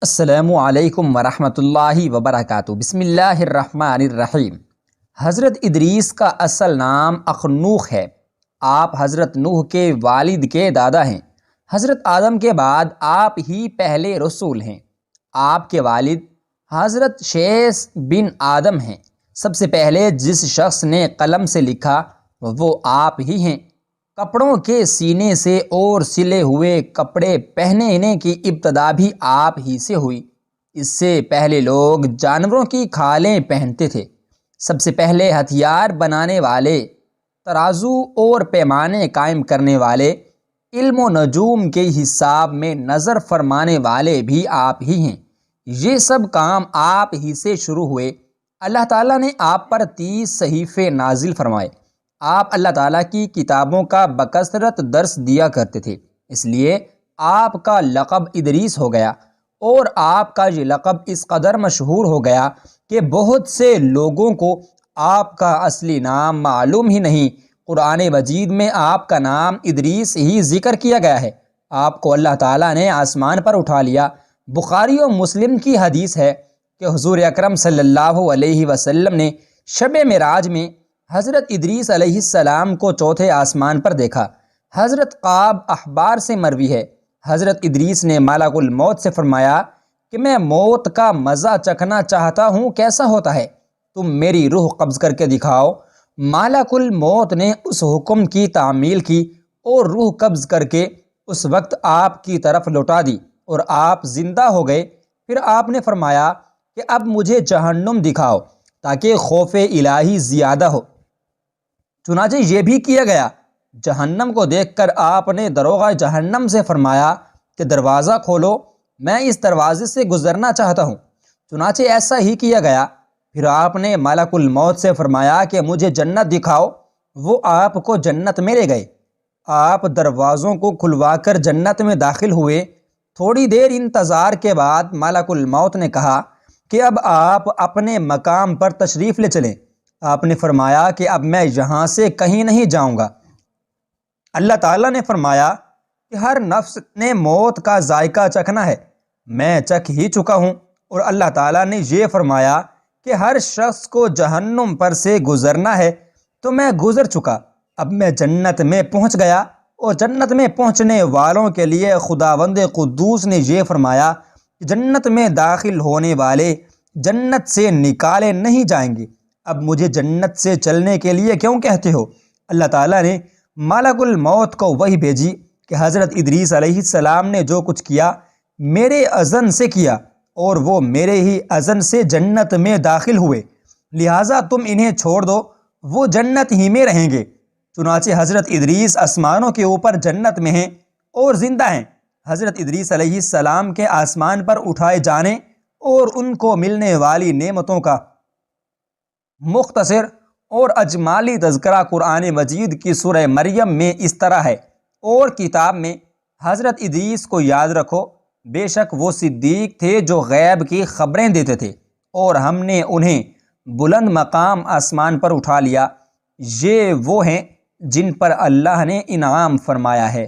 السلام علیکم ورحمۃ اللہ وبرکاتہ۔ بسم اللہ الرحمن الرحیم۔ حضرت ادریس کا اصل نام اخنوخ ہے۔ آپ حضرت نوح کے والد کے دادا ہیں۔ حضرت آدم کے بعد آپ ہی پہلے رسول ہیں۔ آپ کے والد حضرت شیث بن آدم ہیں۔ سب سے پہلے جس شخص نے قلم سے لکھا وہ آپ ہی ہیں۔ کپڑوں کے سینے سے اور سلے ہوئے کپڑے پہننے کی ابتدا بھی آپ ہی سے ہوئی۔ اس سے پہلے لوگ جانوروں کی کھالیں پہنتے تھے۔ سب سے پہلے ہتھیار بنانے والے، ترازو اور پیمانے قائم کرنے والے، علم و نجوم کے حساب میں نظر فرمانے والے بھی آپ ہی ہیں۔ یہ سب کام آپ ہی سے شروع ہوئے۔ اللہ تعالیٰ نے آپ پر 30 صحیفے نازل فرمائے۔ آپ اللہ تعالیٰ کی کتابوں کا بکثرت درس دیا کرتے تھے، اس لیے آپ کا لقب ادریس ہو گیا، اور آپ کا یہ لقب اس قدر مشہور ہو گیا کہ بہت سے لوگوں کو آپ کا اصلی نام معلوم ہی نہیں۔ قرآن مجید میں آپ کا نام ادریس ہی ذکر کیا گیا ہے۔ آپ کو اللہ تعالیٰ نے آسمان پر اٹھا لیا۔ بخاری و مسلم کی حدیث ہے کہ حضور اکرم صلی اللہ علیہ وسلم نے شب معراج میں حضرت ادریس علیہ السلام کو چوتھے آسمان پر دیکھا۔ حضرت قعب احبار سے مروی ہے، حضرت ادریس نے ملک الموت سے فرمایا کہ میں موت کا مزہ چکھنا چاہتا ہوں، کیسا ہوتا ہے؟ تم میری روح قبض کر کے دکھاؤ۔ ملک الموت نے اس حکم کی تعمیل کی اور روح قبض کر کے اس وقت آپ کی طرف لوٹا دی اور آپ زندہ ہو گئے۔ پھر آپ نے فرمایا کہ اب مجھے جہنم دکھاؤ تاکہ خوف الہی زیادہ ہو۔ چنانچہ یہ بھی کیا گیا۔ جہنم کو دیکھ کر آپ نے دروغہ جہنم سے فرمایا کہ دروازہ کھولو، میں اس دروازے سے گزرنا چاہتا ہوں۔ چنانچہ ایسا ہی کیا گیا۔ پھر آپ نے ملک الموت سے فرمایا کہ مجھے جنت دکھاؤ، وہ آپ کو جنت میں لے گئے۔ آپ دروازوں کو کھلوا کر جنت میں داخل ہوئے۔ تھوڑی دیر انتظار کے بعد ملک الموت نے کہا کہ اب آپ اپنے مقام پر تشریف لے چلیں۔ آپ نے فرمایا کہ اب میں یہاں سے کہیں نہیں جاؤں گا۔ اللہ تعالیٰ نے فرمایا کہ ہر نفس نے موت کا ذائقہ چکھنا ہے، میں چکھ ہی چکا ہوں۔ اور اللہ تعالیٰ نے یہ فرمایا کہ ہر شخص کو جہنم پر سے گزرنا ہے، تو میں گزر چکا۔ اب میں جنت میں پہنچ گیا، اور جنت میں پہنچنے والوں کے لیے خداوند قدوس نے یہ فرمایا کہ جنت میں داخل ہونے والے جنت سے نکالے نہیں جائیں گے۔ اب مجھے جنت سے چلنے کے لیے کیوں کہتے ہو؟ اللہ تعالیٰ نے ملک الموت کو وحی بھیجی کہ حضرت ادریس علیہ السلام نے جو کچھ کیا میرے اذن سے کیا، اور وہ میرے ہی اذن سے جنت میں داخل ہوئے، لہٰذا تم انہیں چھوڑ دو، وہ جنت ہی میں رہیں گے۔ چنانچہ حضرت ادریس آسمانوں کے اوپر جنت میں ہیں اور زندہ ہیں۔ حضرت ادریس علیہ السلام کے آسمان پر اٹھائے جانے اور ان کو ملنے والی نعمتوں کا مختصر اور اجمالی تذکرہ قرآن مجید کی سورہ مریم میں اس طرح ہے۔ اور کتاب میں حضرت ادریس کو یاد رکھو، بے شک وہ صدیق تھے جو غیب کی خبریں دیتے تھے، اور ہم نے انہیں بلند مقام آسمان پر اٹھا لیا۔ یہ وہ ہیں جن پر اللہ نے انعام فرمایا ہے۔